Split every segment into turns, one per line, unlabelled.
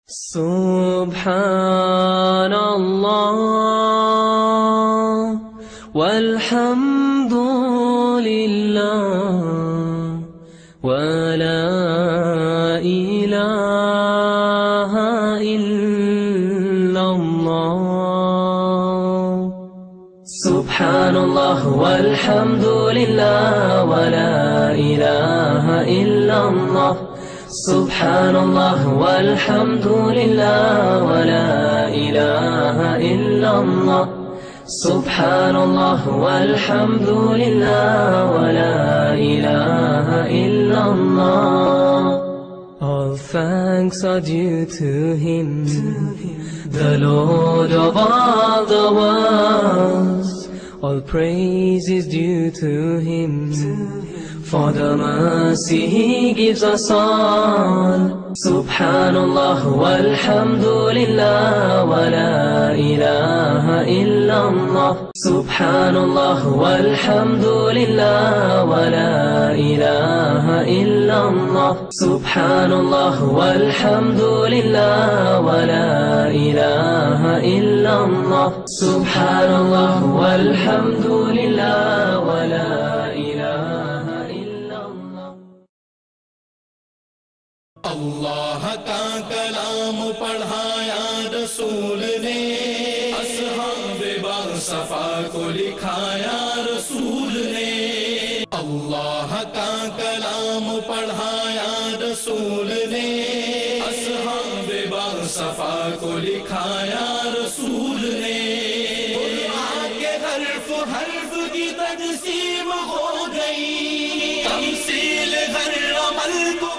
Subhanallah walhamdulillah wa la ilaha illallah. Subhanallah walhamdulillah wa la ilaha illallah. Subhanallah walhamdulillah wa la ilaha illallah. Subhanallah walhamdulillah wa la ilaha illallah. All thanks are due to Him, the Lord of all the worlds. All praise is due to Him, for the mercy He gives us all. Subhanallah walhamdulillah wa la ilaha illallah. Subhanallah walhamdulillah wa la ilaha illallah. Subhanallah walhamdulillah wa la ilaha illallah. Subhanallah walhamdulillah wa la ilaha illallah.
اللہ کا کلام پڑھایا رسول نے، اصحاب باصفا کو لکھایا رسول نے۔ اللہ کا کلام پڑھایا رسول نے، اصحاب باصفا کو لکھایا رسول نے۔ قرآن کے حرف حرف کی تجسیم ہو گئی، تمثیل ہر عمل کو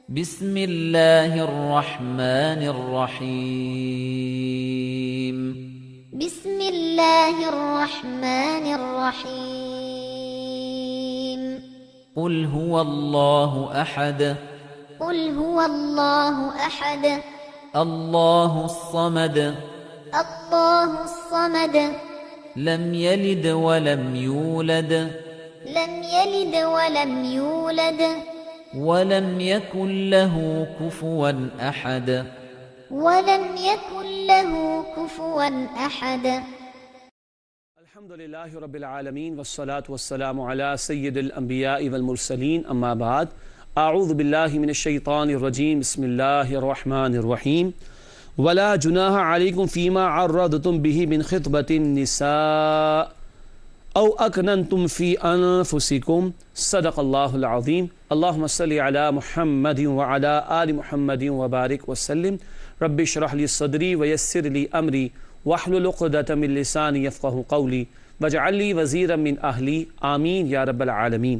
بسم اللہ الرحمن الرحیم۔
بسم اللہ الرحمن الرحیم۔
قل هو اللہ احد،
قل هو اللہ احد،
اللہ الصمد،
اللہ الصمد،
لم یلد ولم یولد،
لم یلد ولم یولد،
ولم يكن له كفوا أحد،
ولم يكن له كفوا أحد۔
الحمد لله رب العالمين والصلاة والسلام على سيد الأنبياء والمرسلين، أما بعد، أعوذ بالله من الشيطان الرجيم، بسم الله الرحمن الرحيم۔ ولا جناح عليكم فيما عرضتم به من خطبة النساء او اکننتم فی انفسکم، صدق اللہ العظیم۔ اللہم صلی علی محمد وعلی آل محمد وبارک وسلم۔ رب اشرح لی صدری ویسر لی امری واحلل عقدۃ من لسانی یفقہوا قولی واجعل لی وزیرا من اہلی، آمین یا رب العالمین۔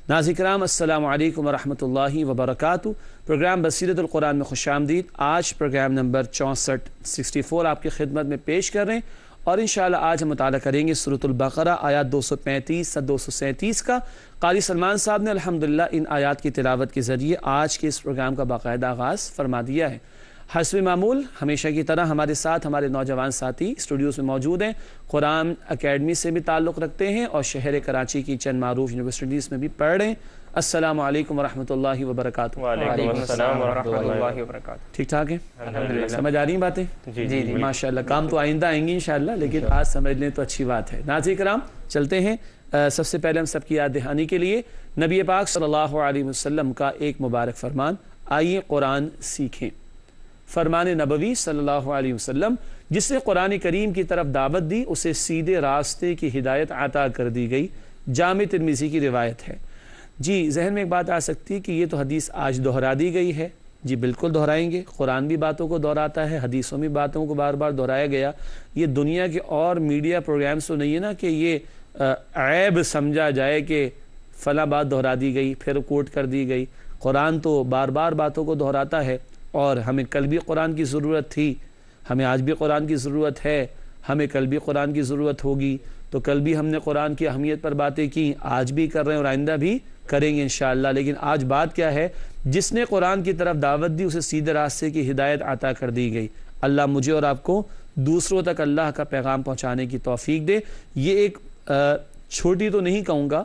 ناظرین کرام، السلام علیکم ورحمۃ اللہ وبرکاتہ۔ پروگرام بصیرت القرآن میں خوش آمدید۔ آج پروگرام نمبر 64 آپ کی خدمت میں پیش کر رہے ہیں، اور انشاءاللہ آج ہم مطالعہ کریں گے سورۃ البقرہ آیات 235 سے 237 کا۔ قاری سلمان صاحب نے الحمدللہ ان آیات کی تلاوت کے ذریعے آج کے اس پروگرام کا باقاعدہ آغاز فرما دیا ہے۔ حسب معمول ہمیشہ کی طرح ہمارے ساتھ ہمارے نوجوان ساتھی اسٹوڈیوز میں موجود ہیں، قرآن اکیڈمی سے بھی تعلق رکھتے ہیں اور شہر کراچی کی چند معروف یونیورسٹیز میں بھی پڑھ رہے ہیں۔ السلام علیکم ورحمۃ اللہ وبرکاتہ۔
وعلیکم السلام ورحمۃ اللہ وبرکاتہ۔
ٹھیک ٹھاک ہیں؟
الحمدللہ۔
سمجھ آ رہی ہیں باتیں؟
جی جی جی
ماشاءاللہ۔ کام تو آئندہ آئیں گی انشاءاللہ، لیکن آج سمجھ لیں تو اچھی بات ہے۔ ناظرین کرام چلتے ہیں، سب سے پہلے ہم سب کی یاد دہانی کے لیے نبی پاک صلی اللہ علیہ وسلم کا ایک مبارک فرمان، آئیے قرآن سیکھیں۔ فرمان نبوی صلی اللہ علیہ وسلم، جس نے قرآن کریم کی طرف دعوت دی اسے سیدھے راستے کی ہدایت عطا کر دی گئی۔ جامع ترمذی کی روایت ہے۔ جی ذہن میں ایک بات آ سکتی کہ یہ تو حدیث آج دہرا دی گئی ہے۔ جی بالکل دہرائیں گے، قرآن بھی باتوں کو دہراتا ہے، حدیثوں میں باتوں کو بار بار دہرایا گیا۔ یہ دنیا کے اور میڈیا پروگرامز تو نہیں ہے نا کہ یہ عیب سمجھا جائے کہ فلاں بات دہرا دی گئی پھر کوٹ کر دی گئی۔ قرآن تو بار بار باتوں کو دہراتا ہے، اور ہمیں کل بھی قرآن کی ضرورت تھی، ہمیں آج بھی قرآن کی ضرورت ہے، ہمیں کل بھی قرآن کی ضرورت ہوگی۔ تو کل بھی ہم نے قرآن کی اہمیت پر باتیں کی، آج بھی کر رہے ہیں اور آئندہ بھی کریں گے انشاءاللہ۔ لیکن آج بات کیا ہے؟ جس نے قرآن کی طرف دعوت دی اسے سیدھے راستے کی ہدایت عطا کر دی گئی۔ اللہ مجھے اور آپ کو دوسروں تک اللہ کا پیغام پہنچانے کی توفیق دے۔ یہ ایک چھوٹی تو نہیں کہوں گا،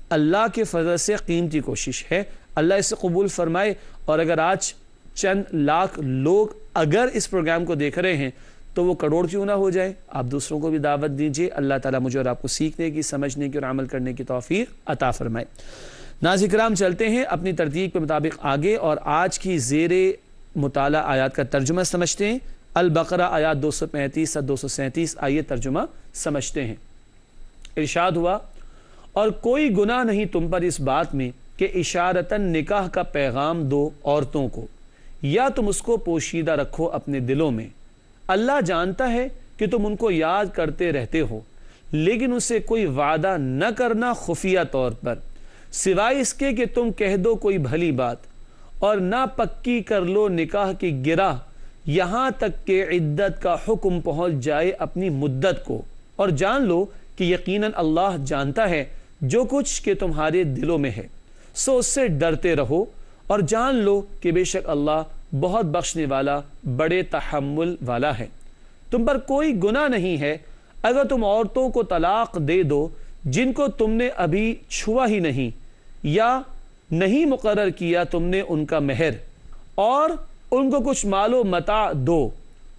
اللہ کے فضل سے قیمتی کوشش ہے، اللہ اسے قبول فرمائے۔ اور اگر آج چند لاکھ لوگ اگر اس پروگرام کو دیکھ رہے ہیں تو وہ کروڑ کیوں نہ ہو جائے۔ آپ دوسروں کو بھی دعوت دیجئے، اللہ تعالیٰ مجھے اور آپ کو سیکھنے کی، سمجھنے کی اور عمل کرنے کی توفیق عطا فرمائے۔ ناظرین کرام، چلتے ہیں اپنی ترتیب کے مطابق آگے اور آج کی زیر مطالعہ آیات کا ترجمہ سمجھتے ہیں۔ البقرہ آیات 235 سے 237، آئیے ترجمہ سمجھتے ہیں۔ ارشاد ہوا، اور کوئی گناہ نہیں تم پر اس بات میں کہ اشارتاً نکاح کا پیغام دو عورتوں کو، یا تم اس کو پوشیدہ رکھو اپنے دلوں میں۔ اللہ جانتا ہے کہ تم ان کو یاد کرتے رہتے ہو، لیکن اسے کوئی وعدہ نہ کرنا خفیہ طور پر، سوائے اس کے کہ تم کہہ دو کوئی بھلی بات، اور نہ پکی کر لو نکاح کی گرہ یہاں تک کہ عدت کا حکم پہنچ جائے اپنی مدت کو، اور جان لو کہ یقیناً اللہ جانتا ہے جو کچھ کہ تمہارے دلوں میں ہے، سو اس سے ڈرتے رہو، اور جان لو کہ بے شک اللہ بہت بخشنے والا، بڑے تحمل والا ہے۔ تم پر کوئی گناہ نہیں ہے اگر تم عورتوں کو طلاق دے دو جن کو تم نے ابھی چھوا ہی نہیں، یا نہیں مقرر کیا تم نے ان کا مہر، اور ان کو کچھ مال و متاع دو،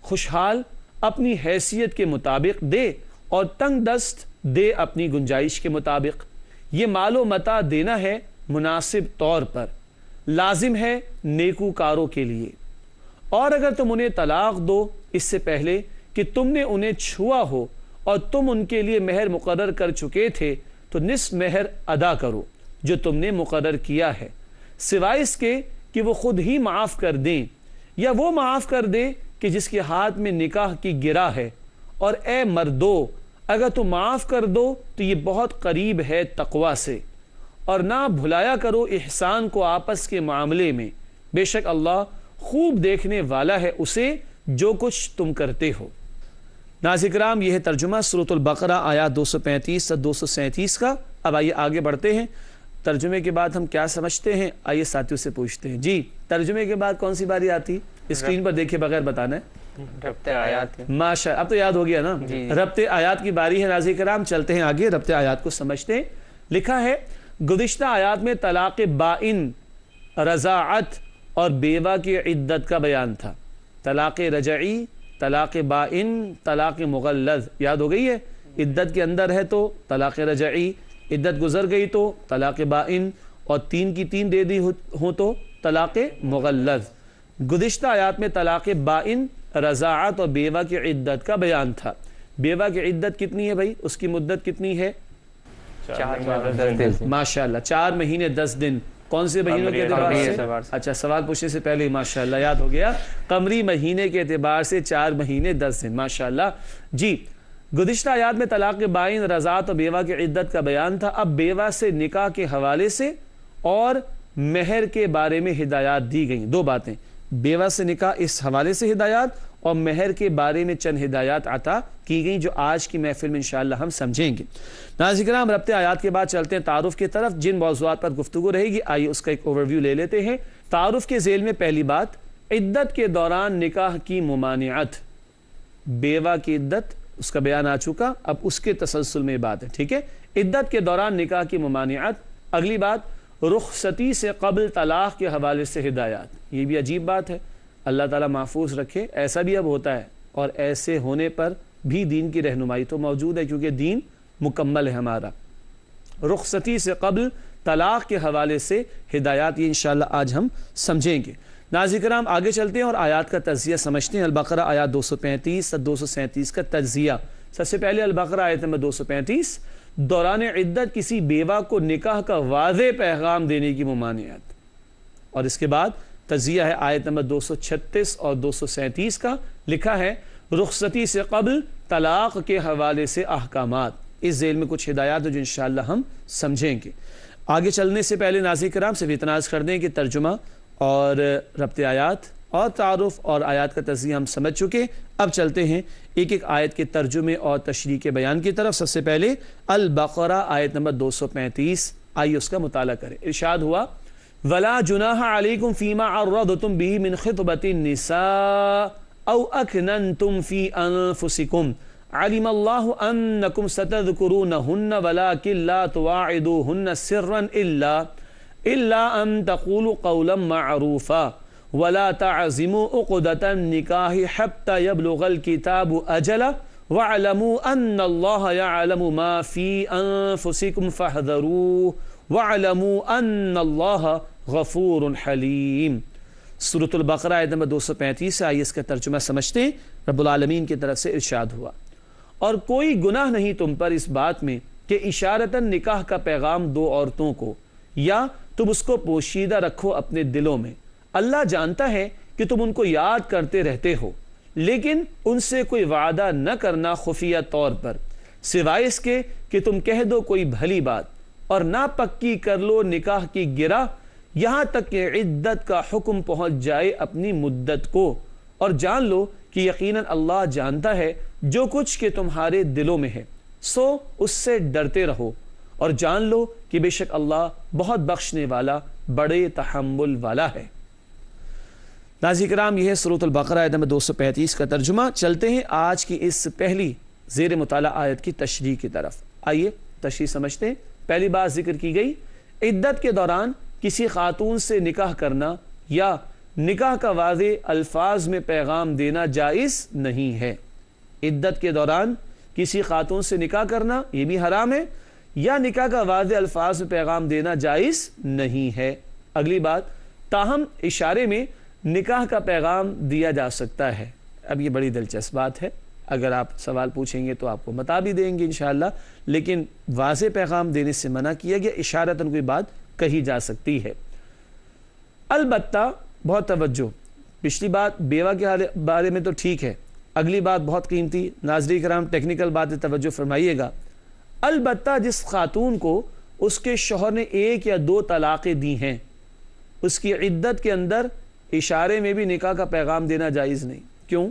خوشحال اپنی حیثیت کے مطابق دے، اور تنگ دست دے اپنی گنجائش کے مطابق۔ یہ مال و متاع دینا ہے مناسب طور پر، لازم ہے نیکوکاروں کے لیے۔ اور اگر تم انہیں طلاق دو اس سے پہلے کہ تم نے انہیں چھوا ہو اور تم ان کے لیے مہر مقرر کر چکے تھے، تو نصف مہر ادا کرو جو تم نے مقرر کیا ہے، سوائے اس کے کہ وہ خود ہی معاف کر دیں، یا وہ معاف کر دے کہ جس کے ہاتھ میں نکاح کی گرہ ہے۔ اور اے مردو، اگر تم معاف کر دو تو یہ بہت قریب ہے تقوی سے، اور نہ بھلایا کرو احسان کو آپس کے معاملے میں، بے شک اللہ خوب دیکھنے والا ہے اسے جو کچھ تم کرتے ہو۔ ناظرین کرام، یہ ہے ترجمہ سورۃ البقرہ آیات 235 سے 237 کا۔ اب آئیے آگے بڑھتے ہیں۔ ترجمے کے بعد ہم کیا سمجھتے ہیں، آئیے ساتھیوں سے پوچھتے ہیں۔ جی، ترجمے کے بعد کون سی باری آتی؟ اسکرین پر دیکھے بغیر بتانا ہے۔
ربط آیات،
ماشاء، اب تو یاد ہو گیا نا۔ ربط آیات کی باری ہے ناظرین کرام، چلتے ہیں آگے، ربط آیات کو سمجھتے ہیں۔ لکھا ہے، گزشتہ آیات میں طلاق بائن، رضاعت اور بیوہ کی عدت کا بیان تھا۔ طلاق رجعی، طلاق بائن، طلاق مغلظ یاد ہو گئی ہے۔ عدت کے اندر ہے تو طلاق رجعی، عدت گزر گئی تو طلاق بائن، اور 3 کی 3 دے دی ہوں تو طلاق مغلظ۔ گزشتہ آیات میں طلاق بائن، رضاعت اور بیوہ کی عدت کا بیان تھا۔ بیوہ کی عدت کتنی ہے بھائی؟ اس کی مدت کتنی ہے؟
4 دن۔
ماشاءاللہ، 4 مہینے 10 دن۔ کون سے مہینوں کے اعتبار سے؟ اچھا، سوال پوچھنے سے پہلے ماشاءاللہ یاد ہو گیا، قمری مہینے کے اعتبار سے 4 مہینے 10 دن، ماشاءاللہ۔ جی، گزشتہ آیات میں طلاق بائن، رضاعت اور بیوہ کی عدت کا بیان تھا۔ اب بیوہ سے نکاح کے حوالے سے اور مہر کے بارے میں ہدایات دی گئیں۔ 2 باتیں، بیوہ سے نکاح اس حوالے سے ہدایات، اور مہر کے بارے میں چند ہدایات عطا کی گئیں جو آج کی محفل میں انشاءاللہ ہم سمجھیں گے۔ ناظرین کرام، ربط آیات کے بعد چلتے ہیں تعارف کی طرف۔ جن موضوعات پر گفتگو رہے گی آئیے اس کا ایک اوورویو لے لیتے ہیں۔ تعارف کے ذیل میں پہلی بات، عدت کے دوران نکاح کی ممانعت۔ بیوہ کی عدت اس کا بیان آ چکا، اب اس کے تسلسل میں بات ہے، ٹھیک ہے۔ عدت کے دوران نکاح کی ممانعت۔ اگلی بات، رخصتی سے قبل طلاق کے حوالے سے ہدایات۔ یہ بھی عجیب بات ہے، اللہ تعالیٰ محفوظ رکھے، ایسا بھی اب ہوتا ہے، اور ایسے ہونے پر بھی دین کی رہنمائی تو موجود ہے کیونکہ دین مکمل ہے ہمارا۔ رخصتی سے قبل طلاق کے حوالے سے ہدایات، یہ انشاءاللہ آج ہم سمجھیں گے۔ ناظرین کرام، آگے چلتے ہیں اور آیات کا تجزیہ سمجھتے ہیں۔ البقرہ آیات 235 سے 237 کا تجزیہ۔ سب سے پہلے البقرہ آیت نمبر 235، دوران عدت کسی بیوہ کو نکاح کا واضح پیغام دینے کی ممانعت، اور اس کے بعد تجزیہ ہے آیت نمبر 236 اور 237 کا۔ لکھا ہے، رخصتی سے قبل طلاق کے حوالے سے احکامات۔ اس ذیل میں کچھ ہدایات جو انشاءاللہ ہم سمجھیں گے۔ آگے چلنے سے پہلے ناظرین کرام سے اعتراض کر دیں کہ ترجمہ اور ربط آیات اور تعارف اور آیات کا تجزیہ ہم سمجھ چکے۔ اب چلتے ہیں ایک ایک آیت کے ترجمے اور تشریح کے بیان کی طرف۔ سب سے پہلے البقرہ آیت نمبر 235، آئیے اس کا مطالعہ کریں۔ ارشاد ہوا، وَلَا جُنَاحَ عَلَيْكُمْ فِي مَا عَرَّضْتُمْ بِهِ مِنْ خِطْبَةِ النِّسَاءِ او اکننتم فی انفسکم علم اللہ انکم ستذکرونہن ولکن لا تواعدوہن سرا الا ان تقولوا قولا معروفا ولا تعزموا عقدۃ النکاح حتى يبلغ الكتاب اجلہ وَاعْلَمُوا أَنَّ اللَّهَ يَعْلَمُ مَا فِي أَنفُسِكُمْ فَاحْذَرُوهُ وَاعْلَمُوا أَنَّ اللَّهَ غَفُورٌ حَلِيمٌ۔ سورۃ البقرہ آیت نمبر 235 سے آئیے اس کا ترجمہ سمجھتے ہیں۔ رب العالمین کی طرف سے ارشاد ہوا، اور کوئی گناہ نہیں تم پر اس بات میں کہ اشارتاً نکاح کا پیغام دو عورتوں کو، یا تم اس کو پوشیدہ رکھو اپنے دلوں میں۔ اللہ جانتا ہے کہ تم ان کو یاد کرتے رہتے ہو، لیکن ان سے کوئی وعدہ نہ کرنا خفیہ طور پر، سوائے اس کے کہ تم کہہ دو کوئی بھلی بات، اور نہ پکی کر لو نکاح کی گرہ یہاں تک کہ عدت کا حکم پہنچ جائے اپنی مدت کو، اور جان لو کہ یقیناً اللہ جانتا ہے جو کچھ کہ تمہارے دلوں میں ہے، سو اس سے ڈرتے رہو، اور جان لو کہ بے شک اللہ بہت بخشنے والا بڑے تحمل والا ہے۔ ناظرین کرام، یہ ہے سورۃ البقرہ آیت نمبر 235 کا ترجمہ۔ چلتے ہیں آج کی اس پہلی زیر مطالعہ آیت کی تشریح کی طرف۔ آئیے تشریح سمجھتے ہیں۔ پہلی بات ذکر کی گئی، عدت کے دوران کسی خاتون سے نکاح کرنا یا نکاح کا واضح الفاظ میں پیغام دینا جائز نہیں ہے۔ عدت کے دوران کسی خاتون سے نکاح کرنا یہ بھی حرام ہے، یا نکاح کا واضح الفاظ میں پیغام دینا جائز نہیں ہے۔ اگلی بات، تاہم اشارے میں نکاح کا پیغام دیا جا سکتا ہے۔ اب یہ بڑی دلچسپ بات ہے، اگر آپ سوال پوچھیں گے تو آپ کو بتا بھی دیں گے انشاءاللہ، لیکن واضح پیغام دینے سے منع کیا گیا، اشارتاً کوئی بات کہی جا سکتی ہے۔ البتہ بہت توجہ، پچھلی بات بیوہ کے بارے میں تو ٹھیک ہے، اگلی بات بہت قیمتی، ناظرین کرام ٹیکنیکل باتیں توجہ فرمائیے گا۔ البتہ جس خاتون کو اس کے شوہر نے 1 یا 2 طلاقیں دی ہیں، اس کی عدت کے اندر اشارے میں بھی نکاح کا پیغام دینا جائز نہیں۔ کیوں؟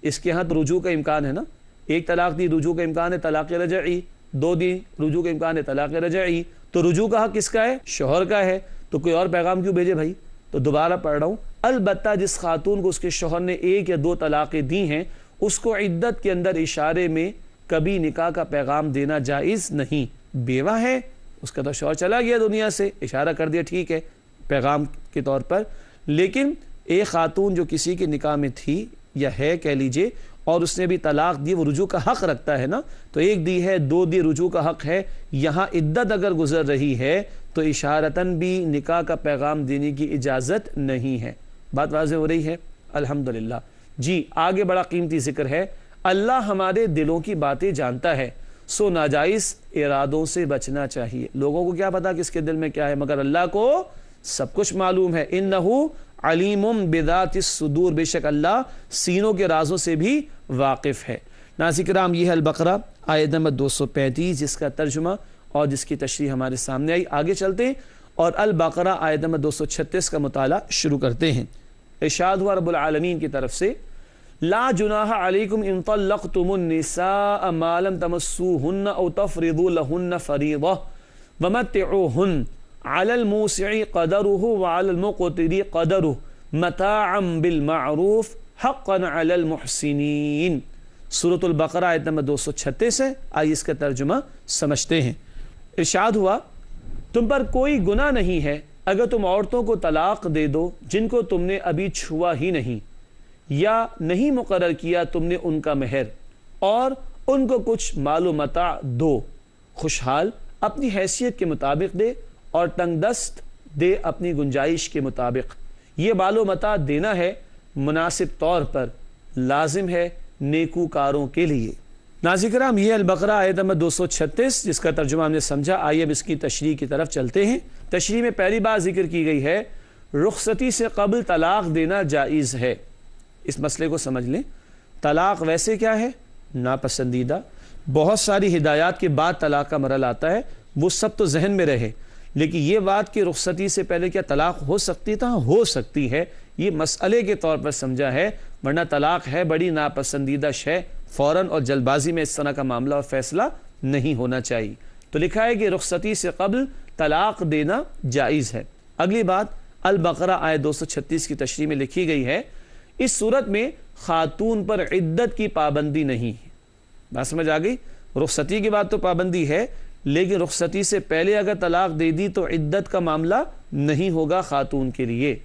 اس کے ہاں تو رجوع کا امکان ہے نا، 1 طلاق دی رجوع کا امکان ہے طلاق رجعی، 2 دی رجوع کا امکان ہے طلاق رجعی، تو رجوع کا حق کس کا ہے؟ شوہر کا ہے، تو کوئی اور پیغام کیوں بھیجے بھائی؟ تو دوبارہ پڑھ رہا ہوں، البتہ جس خاتون کو اس کے شوہر نے 1 یا 2 طلاقیں دی ہیں، اس کو عدت کے اندر اشارے میں کبھی نکاح کا پیغام دینا جائز نہیں۔ بیوہ ہے، اس کا تو شوہر چلا گیا دنیا سے، اشارہ کر دیا ٹھیک ہے پیغام کے طور پر، لیکن ایک خاتون جو کسی کے نکاح میں تھی یا ہے کہہ لیجئے، اور اس نے بھی طلاق دی، وہ رجوع کا حق رکھتا ہے نا، تو 1 دی ہے 2 دی رجوع کا حق ہے، یہاں عدت اگر گزر رہی ہے تو اشارتاً بھی نکاح کا پیغام دینے کی اجازت نہیں ہے۔ بات واضح ہو رہی ہے؟ الحمدللہ۔ جی آگے بڑا قیمتی ذکر ہے، اللہ ہمارے دلوں کی باتیں جانتا ہے، سو ناجائز ارادوں سے بچنا چاہیے۔ لوگوں کو کیا پتا کس کے دل میں کیا ہے، مگر اللہ کو سب کچھ معلوم ہے۔ انہو علیم بذات الصدور، بے شک اللہ سینوں کے رازوں سے بھی واقف ہے۔ ناظرین کرام، یہ ہے البقرہ آیت نمبر 235 جس کا ترجمہ اور جس کی تشریح ہمارے سامنے آئی۔ آگے چلتے ہیں اور البقرہ آیت نمبر 236 کا مطالعہ شروع کرتے ہیں۔ ارشاد ہوا رب العالمین کی طرف سے، لا جناح علیکم ان طلقتم النساء ما لم تمسوهن او تفرضوا لهن فریضہ ومتعوهن على الموسع قدره وعلى المقتر قدره متاعا بالمعروف حقا على المحسنین۔ سورۃ البقرہ آیت نمبر 236 ہے، آئیے اس کا ترجمہ سمجھتے ہیں۔ ارشاد ہوا، تم پر کوئی گناہ نہیں ہے اگر تم عورتوں کو طلاق دے دو جن کو تم نے ابھی چھوا ہی نہیں، یا نہیں مقرر کیا تم نے ان کا مہر، اور ان کو کچھ مال و متاع دو، خوشحال اپنی حیثیت کے مطابق دے اور تنگ دست دے اپنی گنجائش کے مطابق۔ یہ مال و متاع دینا ہے مناسب طور پر، لازم ہے نیکوکاروں کے لیے۔ ناظرین کرام، یہ البقرہ آیت نمبر 236 جس کا ترجمہ ہم نے سمجھا، آئیے اب اس کی تشریح کی طرف چلتے ہیں۔ تشریح میں پہلی بات ذکر کی گئی ہے، رخصتی سے قبل طلاق دینا جائز ہے۔ اس مسئلے کو سمجھ لیں، طلاق ویسے کیا ہے؟ ناپسندیدہ، بہت ساری ہدایات کے بعد طلاق کا مرحلہ آتا ہے، وہ سب تو ذہن میں رہے، لیکن یہ بات کہ رخصتی سے پہلے کیا طلاق ہو سکتی تھا؟ ہو سکتی ہے، یہ مسئلے کے طور پر سمجھا ہے، ورنہ طلاق ہے بڑی ناپسندیدہ شے، فوراً اور جلد بازی میں اس طرح کا معاملہ اور فیصلہ نہیں ہونا چاہیے۔ تو لکھا ہے کہ رخصتی سے قبل طلاق دینا جائز ہے۔ اگلی بات، البقرہ آیت 236 کی تشریح میں لکھی گئی ہے، اس صورت میں خاتون پر عدت کی پابندی نہیں ہے. بات سمجھ آ گئی؟ رخصتی کی بات تو پابندی ہے، لیکن رخصتی سے پہلے اگر طلاق دے دی تو عدت کا معاملہ نہیں ہوگا خاتون کے لیے.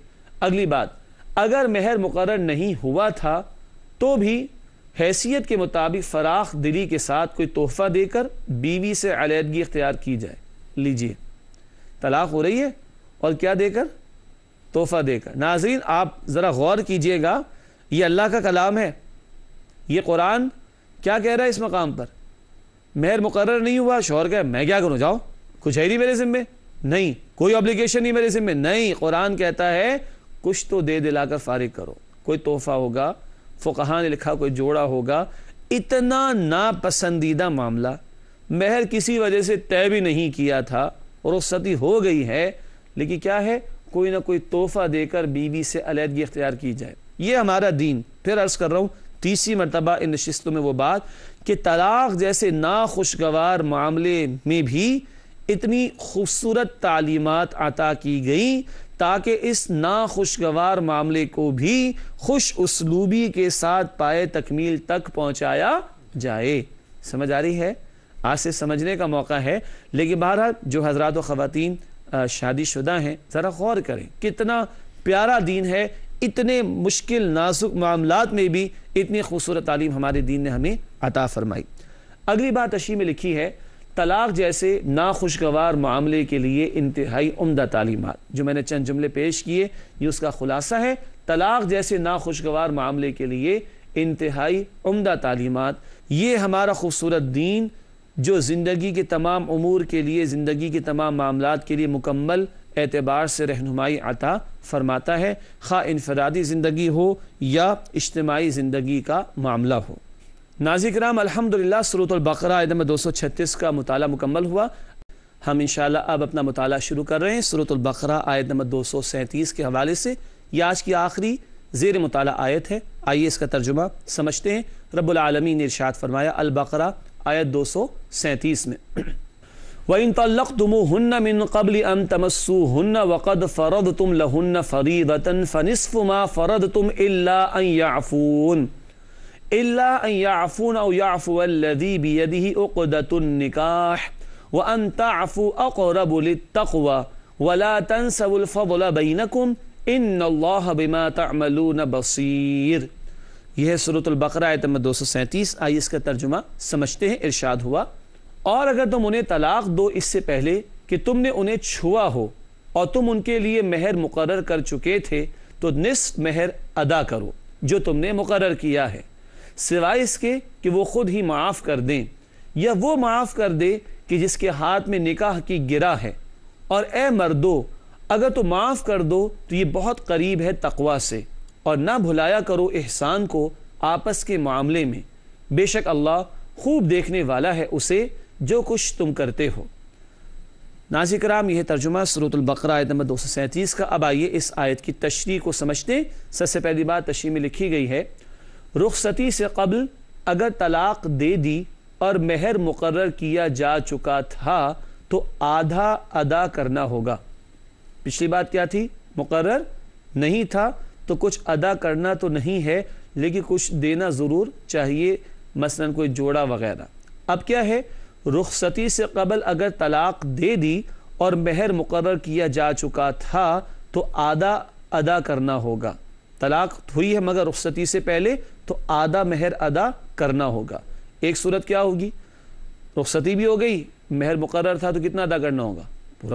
اگلی بات، اگر مہر مقرر نہیں ہوا تھا تو بھی حیثیت کے مطابق فراخ دلی کے ساتھ کوئی تحفہ دے کر بیوی سے علیحدگی اختیار کی جائے. لیجئے، طلاق ہو رہی ہے اور کیا دے کر؟ تحفہ دے کر. ناظرین آپ ذرا غور کیجئے گا، یہ اللہ کا کلام ہے، یہ قرآن کیا کہہ رہا ہے اس مقام پر؟ مہر مقرر نہیں ہوا، شوہر کہے میں کیا کروں، جاؤ، کچھ ہے نہیں میرے ذمہ، نہیں کوئی obligation نہیں میرے ذمہ، نہیں. قرآن کہتا ہے کچھ تو دے دلا کر فارغ کرو. کوئی تحفہ ہوگا، فقہاء نے لکھا کوئی جوڑا ہوگا. اتنا ناپسندیدہ معاملہ، مہر کسی وجہ سے طے بھی نہیں کیا تھا، رخصتی ہو گئی ہے، لیکن کیا ہے، کوئی نہ کوئی تحفہ دے کر بیوی سے علیحدگی اختیار کی جائے. یہ ہمارا دین. پھر عرض کر رہا ہوں تیسری مرتبہ ان نشستوں میں وہ بات کہ طلاق جیسے ناخوشگوار معاملے میں بھی اتنی خوبصورت تعلیمات عطا کی گئیں تاکہ اس ناخوشگوار معاملے کو بھی خوش اسلوبی کے ساتھ پائے تکمیل تک پہنچایا جائے. سمجھ آ رہی ہے؟ آج سے سمجھنے کا موقع ہے. لیکن بہرحال جو حضرات و خواتین شادی شدہ ہیں ذرا غور کریں، کتنا پیارا دین ہے. اتنے مشکل نازک معاملات میں بھی اتنی خوبصورت تعلیم ہمارے دین نے ہمیں عطا فرمائی. اگلی بات تشریح میں لکھی ہے، طلاق جیسے ناخوشگوار معاملے کے لیے انتہائی عمدہ تعلیمات. جو میں نے چند جملے پیش کیے یہ اس کا خلاصہ ہے. طلاق جیسے ناخوشگوار معاملے کے لیے انتہائی عمدہ تعلیمات. یہ ہمارا خوبصورت دین جو زندگی کے تمام امور کے لیے، زندگی کے تمام معاملات کے لیے مکمل اعتبار سے رہنمائی عطا فرماتا ہے، خواہ انفرادی زندگی ہو یا اجتماعی زندگی کا معاملہ ہو. ناظرین کرام، الحمدللہ سورۃ البقرہ آیت نمبر 236 کا مطالعہ مکمل ہوا. ہم انشاءاللہ اب اپنا مطالعہ شروع کر رہے ہیں سورۃ البقرہ آیت نمبر 237 کے حوالے سے. یہ آج کی آخری زیر مطالعہ آیت ہے. آئیے اس کا ترجمہ سمجھتے ہیں. رب العالمین نے ارشاد فرمایا، البقرہ آیت 237 میں، وَإِن طَلَّقْتُمُوهُنَّ مِن قَبْلِ أَن تَمَسُّوهُنَّ وَقَدْ فَرَضْتُمْ لَهُنَّ فَرِيضَةً فَنِصْفُ مَا فَرَضْتُمْ إِلَّا أَن يَعْفُونَ أَوْ يَعْفُوَ الَّذِي بِيَدِهِ عُقْدَةُ النِّكَاحِ وَأَن تَعْفُوا أَقْرَبُ لِلتَّقْوَى وَلَا تَنْسَوُا الْفَضْلَ بَيْنَكُمْ إِنَّ اللَّهَ بِمَا تَعْمَلُونَ بَصِيرٌ. یہ ہے سورۃ البقرہ آیت نمبر 237. آئیے اس کا ترجمہ سمجھتے ہیں. ارشاد ہوا، اور اگر تم انہیں طلاق دو اس سے پہلے کہ تم نے انہیں چھوا ہو اور تم ان کے لیے مہر مقرر کر چکے تھے تو نصف مہر ادا کرو جو تم نے مقرر کیا ہے، سوائے اس کے کہ وہ خود ہی معاف کر دیں یا وہ معاف کر دے کہ جس کے ہاتھ میں نکاح کی گرہ ہے. اور اے مردو، اگر تم معاف کر دو تو یہ بہت قریب ہے تقوی سے، اور نہ بھلایا کرو احسان کو آپس کے معاملے میں، بے شک اللہ خوب دیکھنے والا ہے اسے جو کچھ تم کرتے ہو. ناظرین کرام، یہ ترجمہ سورۃ البقرہ آیت نمبر 237 کا. اب آئیے اس آیت کی تشریح کو سمجھتے ہیں. سب سے پہلی بات تشریح میں لکھی گئی ہے، رخصتی سے قبل اگر طلاق دے دی اور مہر مقرر کیا جا چکا تھا تو آدھا ادا کرنا ہوگا. پچھلی بات کیا تھی؟ مقرر نہیں تھا تو کچھ ادا کرنا تو نہیں ہے، لیکن کچھ دینا ضرور چاہیے، مثلا کوئی جوڑا وغیرہ. اب کیا ہے؟ رخصتی سے قبل اگر طلاق دے دی اور مہر مقرر کیا جا چکا تھا تو آدھا ادا کرنا ہوگا. طلاق ہوئی ہے مگر رخصتی سے پہلے تو آدھا مہر ادا کرنا ہوگا. ایک صورت کیا ہوگی؟ رخصتی بھی ہو گئی، مہر مقرر تھا تو کتنا ادا کرنا ہوگا؟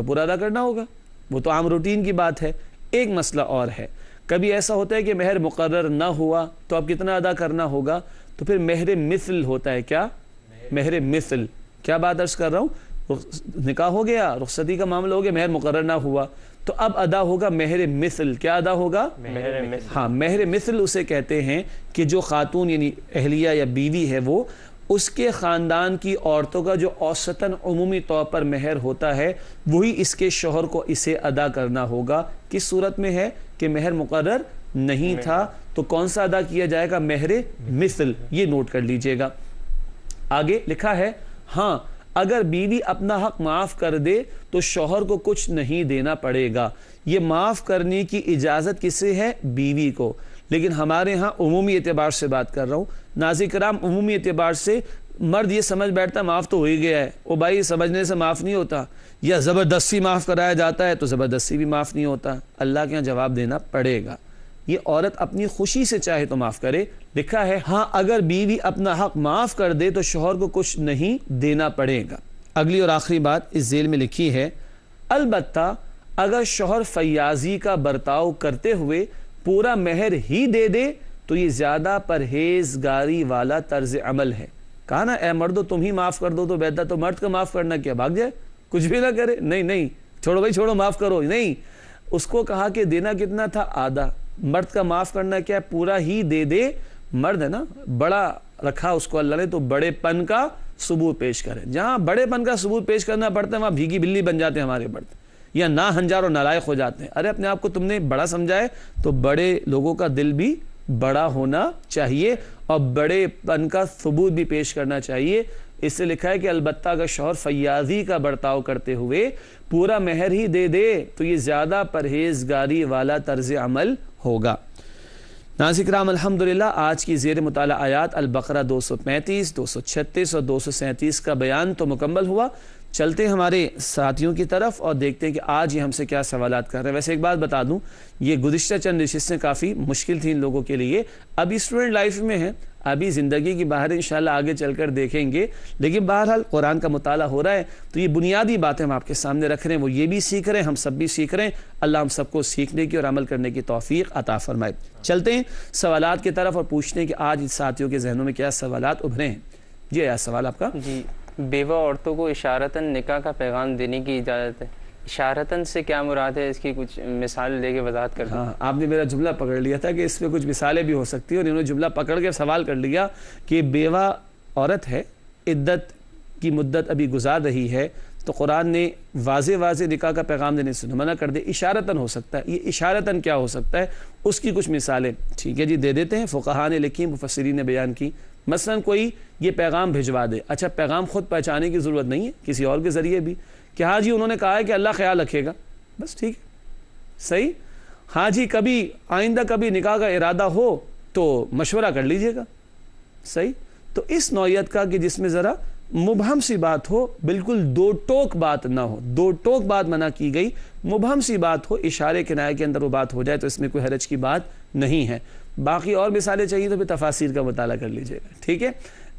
پورا ادا کرنا ہوگا. وہ تو عام روٹین کی بات ہے. ایک مسئلہ اور ہے، کبھی ایسا ہوتا ہے کہ مہر مقرر نہ ہوا تو اب کتنا ادا کرنا ہوگا؟ تو پھر مہر مثل ہوتا ہے. کیا؟ مہر مثل. کیا بات عرض کر رہا ہوں؟ نکاح ہو گیا، رخصتی کا معاملہ ہو گیا، مہر مقرر نہ ہوا تو اب ادا ہوگا مہر مثل. کیا ادا ہوگا؟ مہر مثل. ہاں، مہر مثل اسے کہتے ہیں کہ جو خاتون یعنی اہلیہ یا بیوی ہے وہ اس کے خاندان کی عورتوں کا جو اوسطاً عمومی طور پر مہر ہوتا ہے وہی اس کے شوہر کو اسے ادا کرنا ہوگا. کس صورت میں ہے کہ مہر مقرر نہیں تھا تو کون سا ادا کیا جائے گا؟ مہر مثل. یہ نوٹ کر لیجئے گا. آگے لکھا ہے، ہاں اگر بیوی اپنا حق معاف کر دے تو شوہر کو کچھ نہیں دینا پڑے گا. یہ معاف کرنے کی اجازت کسے ہے؟ بیوی کو. لیکن ہمارے ہاں عمومی اعتبار سے بات کر رہا ہوں ناظرین کرام، عمومی اعتبار سے مرد یہ سمجھ بیٹھتا معاف تو ہو ہی گیا ہے، وہ بھائی سمجھنے سے معاف نہیں ہوتا، یا زبردستی معاف کرایا جاتا ہے تو زبردستی بھی معاف نہیں ہوتا، اللہ کے یہاں جواب دینا پڑے گا۔ یہ عورت اپنی خوشی سے چاہے تو معاف کرے، لکھا ہے ہاں اگر بیوی اپنا حق معاف کر دے تو شوہر کو کچھ نہیں دینا پڑے گا۔ اگلی اور آخری بات اس ذیل میں لکھی ہے، البتہ اگر شوہر فیاضی کا برتاؤ کرتے ہوئے پورا مہر ہی دے دے تو یہ زیادہ پرہیزگاری والا طرز عمل ہے۔ کہا نا اے مردو تم ہی معاف کر دو تو بہتر، تو مرد کا معاف کرنا کیا بھاگ جائے کچھ بھی نہ کرے؟ نہیں چھوڑو بھائی چھوڑو معاف کرو، نہیں، اس کو کہا کہ دینا کتنا تھا؟ آدھا۔ مرد کا معاف کرنا کیا؟ پورا ہی دے دے، مرد ہے نا بڑا رکھا اس کو اللہ نے تو بڑے پن کا ثبوت پیش کرے، جہاں بڑے پن کا ثبوت پیش کرنا پڑتا ہے وہاں بھیگی بلی بن جاتے ہیں ہمارے مرد، یا نا ہنجار و نالائق ہو جاتے ہیں۔ ارے اپنے آپ کو تم نے بڑا سمجھا ہے تو بڑے لوگوں کا دل بھی بڑا ہونا چاہیے اور بڑے پن کا ثبوت بھی پیش کرنا چاہیے۔ اس سے لکھا ہے کہ البتہ اگر شوہر فیاضی کا برتاؤ کرتے ہوئے پورا مہر ہی دے دے تو یہ زیادہ پرہیزگاری والا طرز عمل ہوگا۔ ناظرین کرام الحمدللہ آج کی زیر مطالعہ آیات البقرہ 235، 236 اور 237 کا بیان تو مکمل ہوا۔ چلتے ہیں ہمارے ساتھیوں کی طرف اور دیکھتے ہیں کہ آج یہ ہم سے کیا سوالات کر رہے ہیں۔ ویسے ایک بات بتا دوں، یہ گزشتہ چند نشستیں کافی مشکل تھیں ان لوگوں کے لیے، ابھی اسٹوڈنٹ لائف میں ہیں، ابھی زندگی کی باہر انشاءاللہ آگے چل کر دیکھیں گے، لیکن بہرحال قرآن کا مطالعہ ہو رہا ہے تو یہ بنیادی باتیں ہم آپ کے سامنے رکھ رہے ہیں، وہ یہ بھی سیکھ رہے ہیں، ہم سب بھی سیکھ رہے ہیں۔ اللہ ہم سب کو سیکھنے کی اور عمل کرنے کی توفیق عطا فرمائے۔ چلتے ہیں سوالات کی طرف اور پوچھتے ہیں کہ آج ساتھیوں کے ذہنوں میں کیا سوالات ابھرے ہیں۔ جی آیا سوال آپ کا؟
جی، بیوہ عورتوں کو اشارتاً نکاح کا پیغام دینے کی اجازت ہے، اشارتاً سے کیا مراد ہے؟ اس کی کچھ مثال لے کے وضاحت کر دیں۔
ہاں آپ نے میرا جملہ پکڑ لیا تھا کہ اس میں کچھ مثالیں بھی ہو سکتی ہیں، اور انہوں نے جملہ پکڑ کے سوال کر لیا کہ بیوہ عورت ہے، عدت کی مدت ابھی گزار رہی ہے، تو قرآن نے واضح نکاح کا پیغام دینے سے منع کر دے، اشارتاً ہو سکتا ہے۔ یہ اشارتاً کیا ہو سکتا ہے اس کی کچھ مثالیں ٹھیک ہے جی دے دیتے ہیں، فقہاء نے لکھی، مفسرین نے بیان کی۔ مثلا کوئی یہ پیغام بھجوا دے، اچھا پیغام خود پہنچانے کی ضرورت نہیں ہے، کسی اور کے ذریعے بھی، کہ ہاں جی انہوں نے کہا ہے کہ اللہ خیال رکھے گا، بس ٹھیک ہے صحیح، ہاں جی کبھی آئندہ کبھی نکاح کا ارادہ ہو تو مشورہ کر لیجئے گا، صحیح۔ تو اس نوعیت کا کہ جس میں ذرا مبہم سی بات ہو، بالکل دو ٹوک بات نہ ہو، دو ٹوک بات منع کی گئی، مبہم سی بات ہو، اشارے کنایے کے اندر وہ بات ہو جائے تو اس میں کوئی حرج کی بات نہیں ہے۔ باقی اور مثالیں چاہیے تو پھر تفاسیر کا مطالعہ کر لیجئے گا، ٹھیک ہے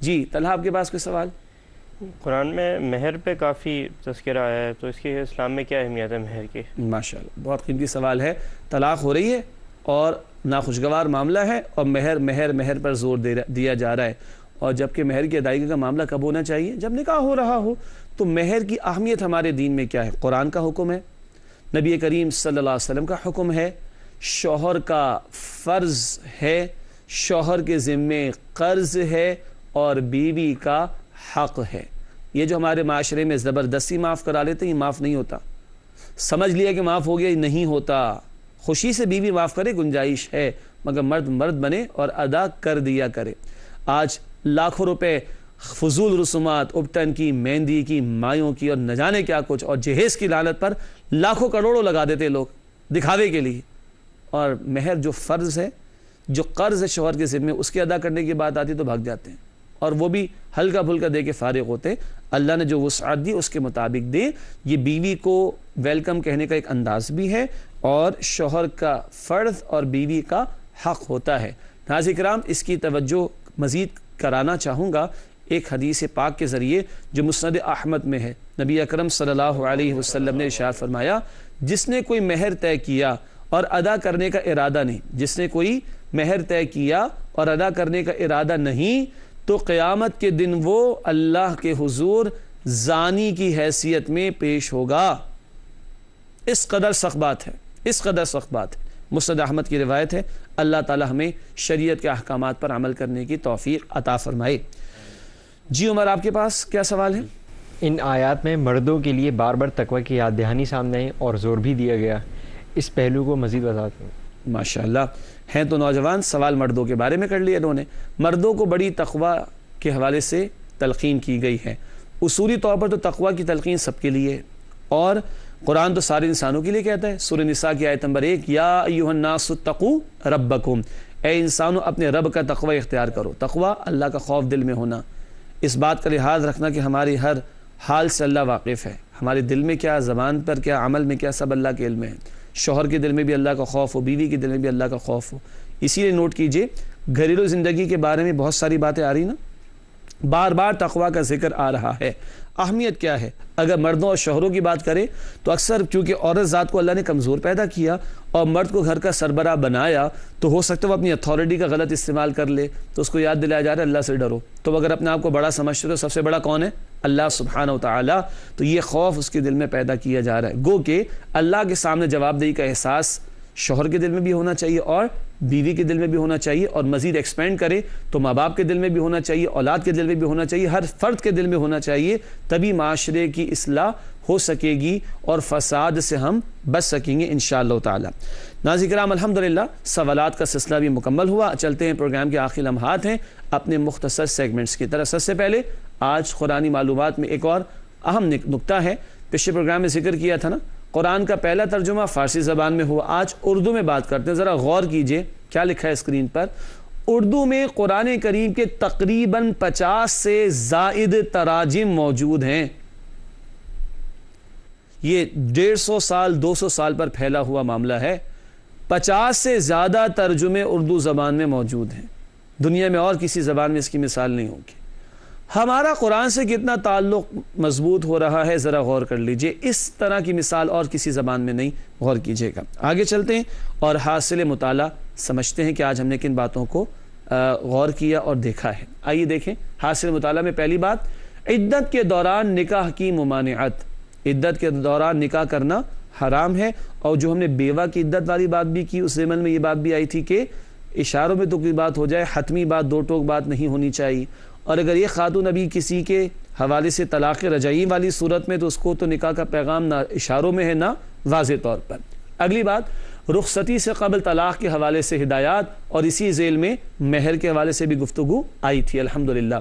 جی۔ طلحہ آپ کے پاس کوئی سوال؟
قرآن میں مہر پہ کافی تذکرہ آیا ہے، تو اس کی اسلام میں کیا اہمیت ہے مہر کی؟
ماشاءاللہ بہت قیمتی سوال ہے۔ طلاق ہو رہی ہے اور ناخوشگوار معاملہ ہے اور مہر پر زور دیا جا رہا ہے، اور جبکہ مہر کی ادائیگی کا معاملہ کب ہونا چاہیے؟ جب نکاح ہو رہا ہو۔ تو مہر کی اہمیت ہمارے دین میں کیا ہے؟ قرآن کا حکم ہے، نبی کریم صلی اللہ علیہ وسلم کا حکم ہے، شوہر کا فرض ہے، شوہر کے ذمے قرض ہے اور بیوی کا حق ہے۔ یہ جو ہمارے معاشرے میں زبردستی معاف کرا لیتے ہیں، یہ معاف نہیں ہوتا۔ سمجھ لیا کہ معاف ہو گیا، یہ نہیں ہوتا۔ خوشی سے بیوی معاف کرے، گنجائش ہے، مگر مرد بنے اور ادا کر دیا کرے۔ آج لاکھوں روپے فضول رسومات، ابٹن کی، مہندی کی، مایوں کی اور نہ جانے کیا کچھ، اور جہیز کی لعنت پر لاکھوں کروڑوں لگا دیتے لوگ دکھاوے کے لیے، اور مہر جو فرض ہے، جو قرض ہے شوہر کے ذمے، اس کے ادا کرنے کی بات آتی تو بھاگ جاتے ہیں، اور وہ بھی ہلکا پھلکا دے کے فارغ ہوتے۔ اللہ نے جو وسعت دی اس کے مطابق دے۔ یہ بیوی کو ویلکم کہنے کا ایک انداز بھی ہے، اور شوہر کا فرض اور بیوی کا حق ہوتا ہے۔ ناظرین کرام اس کی توجہ مزید کرانا چاہوں گا ایک حدیث پاک کے ذریعے جو مسند احمد میں ہے۔ نبی اکرم صلی اللہ علیہ وسلم نے ارشاد فرمایا، جس نے کوئی مہر طے کیا اور ادا کرنے کا ارادہ نہیں، جس نے کوئی مہر طے کیا اور ادا کرنے کا ارادہ نہیں، تو قیامت کے دن وہ اللہ کے حضور زانی کی حیثیت میں پیش ہوگا۔ اس قدر سخت بات ہے، اس قدر سخت بات ہے۔ مسند احمد کی روایت ہے۔ اللہ تعالی ہمیں شریعت کے احکامات پر عمل کرنے کی توفیق عطا فرمائے۔ جی عمر آپ کے پاس کیا سوال ہے؟
ان آیات میں مردوں کے لیے بار بار تقوی کی یاد دہانی سامنے ہے اور زور بھی دیا گیا، اس پہلو کو مزید وضاحت کریں۔
ماشاءاللہ ہیں تو نوجوان، سوال مردوں کے بارے میں کر لیا انہوں نے۔ مردوں کو بڑی تقوی کے حوالے سے تلقین کی گئی ہے۔ اصولی طور پر تو تقوی کی تلقین سب کے لیے ہے، اور قرآن تو سارے انسانوں کے لیے کہتا ہے۔ سورہ نساء کی آیت نمبر 1، یا ایھا الناس اتقوا ربکم، اے انسانوں اپنے رب کا تقوی اختیار کرو. تقوی اللہ کا خوف دل میں ہونا, اس بات کا لحاظ رکھنا کہ ہماری ہر حال سے اللہ واقف ہے, ہمارے دل میں کیا, زبان پر کیا, عمل میں کیا, سب اللہ کے علم میں ہے. شوہر کے دل میں بھی اللہ کا خوف ہو, بیوی کے دل میں بھی اللہ کا خوف ہو. اسی لیے نوٹ کیجئے گھریلو زندگی کے بارے میں بہت ساری باتیں آ رہی نا, بار بار تقوی کا ذکر آ رہا ہے. اہمیت کیا ہے؟ اگر مردوں اور شوہروں کی بات کریں تو اکثر چونکہ عورت ذات کو اللہ نے کمزور پیدا کیا اور مرد کو گھر کا سربراہ بنایا, تو ہو سکتا ہے وہ اپنی اتھارٹی کا غلط استعمال کر لے, تو اس کو یاد دلایا جا رہا ہے اللہ سے ڈرو. تو اگر اپنے آپ کو بڑا سمجھتے ہو, سب سے بڑا کون ہے؟ اللہ سبحانہ و تعالی. تو یہ خوف اس کے دل میں پیدا کیا جا رہا ہے. گو کہ اللہ کے سامنے جواب دہی کا احساس شوہر کے دل میں بھی ہونا چاہیے اور بیوی کے دل میں بھی ہونا چاہیے, اور مزید ایکسپینڈ کرے تو ماں باپ کے دل میں بھی ہونا چاہیے, اولاد کے دل میں بھی ہونا چاہیے, ہر فرد کے دل میں ہونا چاہیے. تبھی معاشرے کی اصلاح ہو سکے گی اور فساد سے ہم بچ سکیں گے انشاءاللہ تعالی. ناظرین کرام, الحمدللہ سوالات کا سلسلہ بھی مکمل ہوا. چلتے ہیں, پروگرام کے آخری لمحات ہیں اپنے مختصر سیگمنٹس کی طرف. سب سے پہلے آج قرآنی معلومات میں ایک اور اہم نکتہ ہے. پچھلے پروگرام میں ذکر کیا تھا نا, قرآن کا پہلا ترجمہ فارسی زبان میں ہوا. آج اردو میں بات کرتے ہیں. ذرا غور کیجئے کیا لکھا ہے اسکرین پر. اردو میں قرآن کریم کے تقریباً 50 سے زائد تراجم موجود ہیں. یہ 150 سال 200 سال پر پھیلا ہوا معاملہ ہے. 50 سے زیادہ ترجمے اردو زبان میں موجود ہیں. دنیا میں اور کسی زبان میں اس کی مثال نہیں ہوگی. ہمارا قرآن سے کتنا تعلق مضبوط ہو رہا ہے ذرا غور کر لیجئے. اس طرح کی مثال اور کسی زبان میں نہیں, غور کیجئے گا. آگے چلتے ہیں اور حاصل مطالعہ سمجھتے ہیں کہ آج ہم نے کن باتوں کو غور کیا اور دیکھا ہے. آئیے دیکھیں حاصل مطالعہ میں پہلی بات, عدت کے دوران نکاح کی ممانعت. عدت کے دوران نکاح کرنا حرام ہے. اور جو ہم نے بیوہ کی عدت والی بات بھی کی, اس ضمن میں یہ بات بھی آئی تھی کہ اشاروں میں تو کوئی بات ہو جائے, حتمی بات, دو ٹوک بات نہیں ہونی چاہیے. اور اگر یہ خاتون ابھی کسی کے حوالے سے طلاق رجعی والی صورت میں, تو اس کو تو نکاح کا پیغام نہ اشاروں میں ہے نہ واضح طور پر. اگلی بات, رخصتی سے قبل طلاق کے حوالے سے ہدایات, اور اسی ذیل میں مہر کے حوالے سے بھی گفتگو آئی تھی الحمدللہ.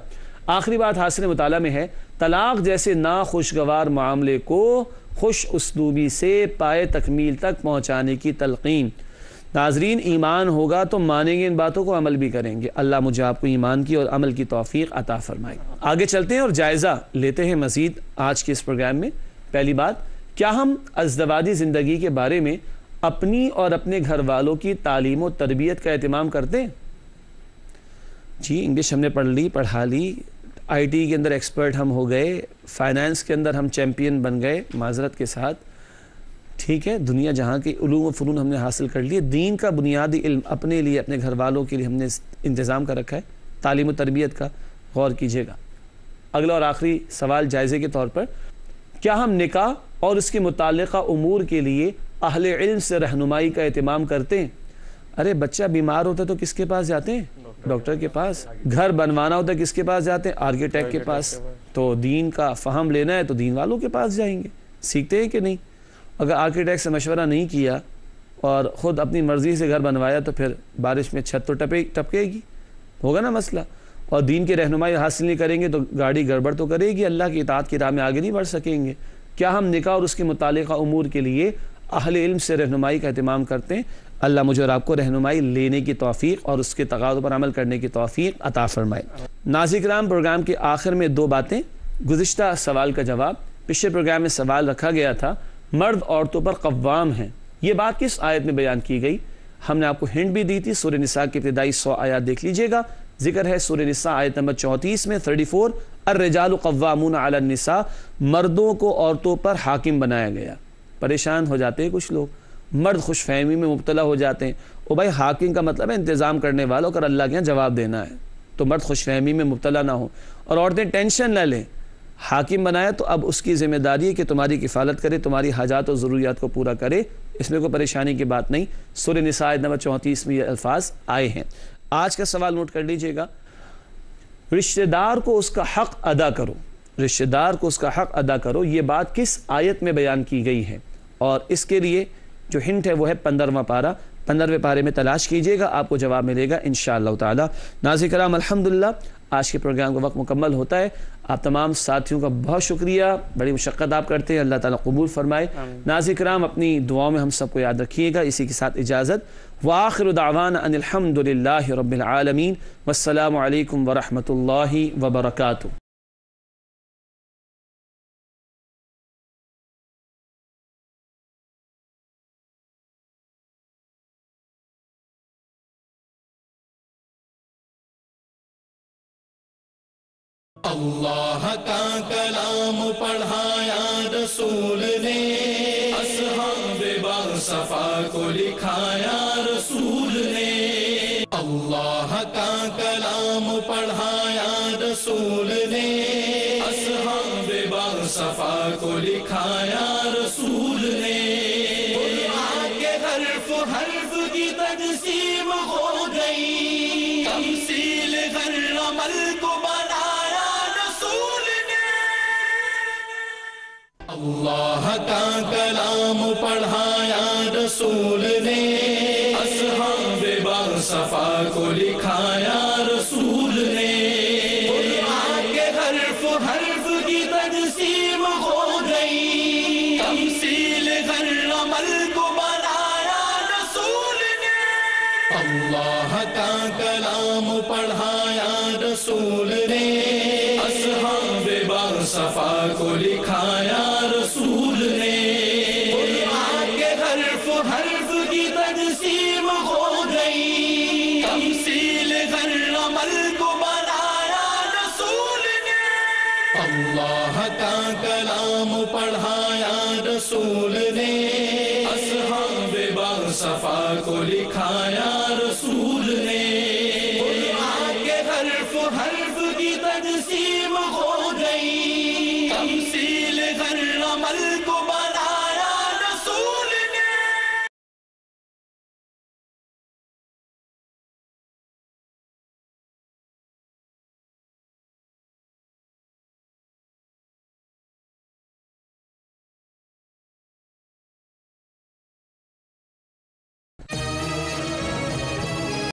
آخری بات حاصل مطالعہ میں ہے, طلاق جیسے ناخوشگوار معاملے کو خوش اسلوبی سے پائے تکمیل تک پہنچانے کی تلقین. ناظرین, ایمان ہوگا تو مانیں گے ان باتوں کو, عمل بھی کریں گے. اللہ مجھے آپ کو ایمان کی اور عمل کی توفیق عطا فرمائے. آگے چلتے ہیں اور جائزہ لیتے ہیں مزید آج کے اس پروگرام میں. پہلی بات, کیا ہم ازدواجی زندگی کے بارے میں اپنی اور اپنے گھر والوں کی تعلیم و تربیت کا اہتمام کرتے ہیں؟ جی, انگلش ہم نے پڑھ لی, پڑھا لی, آئی ٹی کے اندر ایکسپرٹ ہم ہو گئے, فائنانس کے اندر ہم چیمپئن بن گئے معذرت کے ساتھ, ٹھیک ہے, دنیا جہاں کی علوم و فنون ہم نے حاصل کر لیے. دین کا بنیادی علم اپنے لیے, اپنے گھر والوں کے لیے ہم نے انتظام کر رکھا ہے. تعلیم و تربیت کا غور کیجیے گا. اگلا اور آخری سوال جائزے کے طور پر, کیا ہم نکاح اور اس کے متعلقہ امور کے لیے اہل علم سے رہنمائی کا اہتمام کرتے ہیں؟ ارے بچہ بیمار ہوتا ہے تو کس کے پاس جاتے ہیں؟ ڈاکٹر کے پاس. گھر بنوانا ہوتا ہے کس کے پاس جاتے ہیں؟ آرکیٹیکٹ کے پاس. تو دین کا فہم لینا ہے تو دین والوں کے پاس جائیں گے. سیکھتے ہیں کہ نہیں؟ اگر آرکیٹیکٹ سے مشورہ نہیں کیا اور خود اپنی مرضی سے گھر بنوایا تو پھر بارش میں چھت تو ٹپکے گی, ہوگا نا مسئلہ. اور دین کی رہنمائی حاصل نہیں کریں گے تو گاڑی گڑبڑ تو کرے گی, اللہ کی اطاعت کی راہ میں آگے نہیں بڑھ سکیں گے. کیا ہم نکاح اور اس کے متعلقہ امور کے لیے اہل علم سے رہنمائی کا اہتمام کرتے ہیں؟ اللہ مجھے اور آپ کو رہنمائی لینے کی توفیق اور اس کے تقاضوں پر عمل کرنے کی توفیق عطا فرمائے. ناظرین کرام, پروگرام کے آخر میں دو باتیں. گزشتہ سوال کا جواب, پچھلے پروگرام میں سوال رکھا گیا تھا مرد عورتوں پر قوام ہیں, یہ بات کس آیت میں بیان کی گئی؟ ہم نے آپ کو ہنٹ بھی دی تھی, سورہ نساء کی ابتدائی 100 آیات دیکھ لیجئے گا. ذکر ہے سورہ نساء آیت نمبر 34 میں 34, الرجال قوامون علی النساء, مردوں کو عورتوں پر حاکم بنایا گیا. پریشان ہو جاتے ہیں کچھ لوگ, مرد خوش فہمی میں مبتلا ہو جاتے ہیں. او بھائی, حاکم کا مطلب ہے انتظام کرنے والوں, اگر اللہ کے یہاں جواب دینا ہے تو مرد خوش فہمی میں مبتلا نہ ہو اور عورتیں ٹینشن نہ لیں. حاکم بنایا تو اب اس کی ذمہ داری ہے کہ تمہاری کفالت کرے, تمہاری حاجات و ضروریات کو پورا کرے, اس میں کوئی پریشانی کی بات نہیں. سورہ نساء آیت نمبر 34 میں یہ الفاظ آئے ہیں. آج کا سوال نوٹ کر لیجئے گا, رشتہ دار کو اس کا حق ادا کرو, رشتہ دار کو اس کا حق ادا کرو, یہ بات کس آیت میں بیان کی گئی ہے؟ اور اس کے لیے جو ہنٹ ہے وہ ہے 15واں پارہ. 15ویں پارے میں تلاش کیجئے گا, آپ کو جواب ملے گا انشاءاللہ تعالی. ناظرین کرام, الحمدللہ آج کے پروگرام کا وقت مکمل ہوتا ہے. آپ تمام ساتھیوں کا بہت شکریہ, بڑی مشقت آپ کرتے ہیں, اللہ تعالیٰ قبول فرمائے. ناظرین کرام اپنی دعاؤں میں ہم سب کو یاد رکھیے گا. اسی کے ساتھ اجازت. وآخر دعوانا ان الحمد للہ رب العالمین والسلام علیکم ورحمۃ اللہ وبرکاتہ.
اللہ کا کلام پڑھایا رسول نے, اصحاب باصفا کو لکھایا رسول نے. اللہ کا کلام پڑھایا رسول نے, اصحاب باصفا کو لکھایا رسول نے. قرآن کے حرف حرف کی تقسیم ہو گئی, تمثیل ہر عمل کو بنایا رسول نے. اللہ کا کلام پڑھایا رسول نے, اصحاب باصفا کو لکھایا رسول نے. قرآن کے حرف حرف کی تقسیم ہو گئی, تمثیل ہر عمل کو بنایا رسول نے. اللہ کا کلام پڑھایا رسول نے, اصحاب باصفا کو لکھایا رسول نے. قرآن کے حرف حرف کی تقسیم ہو گئی, تمثیل ہر عمل کو بنایا رسول نے. اللہ کا کلام پڑھایا رسول نے, اصحاب باصفا کو لکھایا